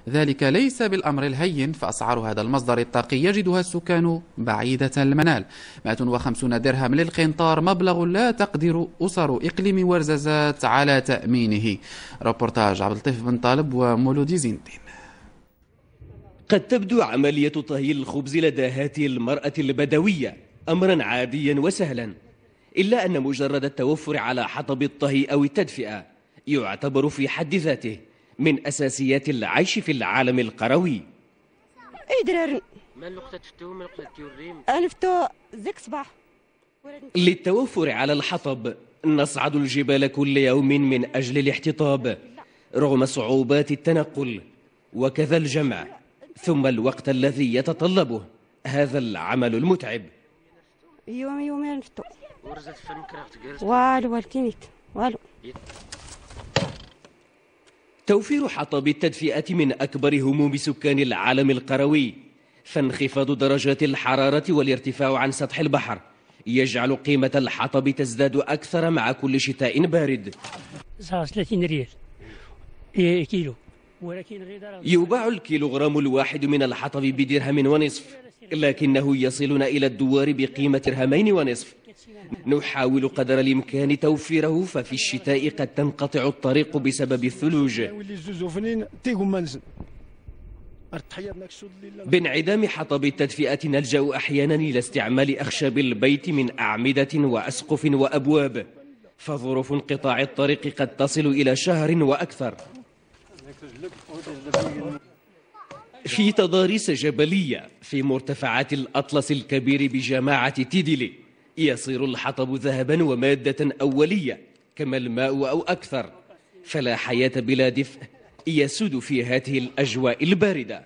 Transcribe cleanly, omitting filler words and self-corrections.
ذلك ليس بالأمر الهين، فأسعار هذا المصدر الطاقي يجدها السكان بعيدة المنال. 150 درهم للقنطار مبلغ لا تقدر أسر إقليم ورزازات على تأمينه. رابورتاج عبد اللطيف بن طالب ومولودي زين الدين. قد تبدو عملية طهي الخبز لدى هذه المرأة البدوية أمرا عاديا وسهلا، إلا أن مجرد التوفر على حطب الطهي أو التدفئة يعتبر في حد ذاته من أساسيات العيش في العالم القروي. أي دراري ما النقطة تفتو ما النقطة توريم أنا فتو زيك صباح. للتوفر على الحطب نصعد الجبال كل يوم من أجل الاحتطاب رغم صعوبات التنقل وكذا الجمع، ثم الوقت الذي يتطلبه هذا العمل المتعب. يومين نفتو ورزت فنكرافت جرس والو والكينيت والو. توفير حطب التدفئة من أكبر هموم سكان العالم القروي، فانخفاض درجات الحرارة والارتفاع عن سطح البحر يجعل قيمة الحطب تزداد أكثر مع كل شتاء بارد. 30 ريال كيلو، ولكن يباع الكيلوغرام الواحد من الحطب بدرهم ونصف، لكنه يصلنا إلى الدوار بقيمة درهمين ونصف. نحاول قدر الإمكان توفيره، ففي الشتاء قد تنقطع الطريق بسبب الثلوج. بانعدام حطب التدفئة نلجأ أحيانا إلى استعمال أخشاب البيت من أعمدة وأسقف وأبواب، فظروف انقطاع الطريق قد تصل إلى شهر وأكثر. في تضاريس جبلية في مرتفعات الأطلس الكبير بجماعة تيديلي يصير الحطب ذهبا ومادة أولية كما الماء أو أكثر، فلا حياة بلا دفء يسود في هذه الأجواء الباردة.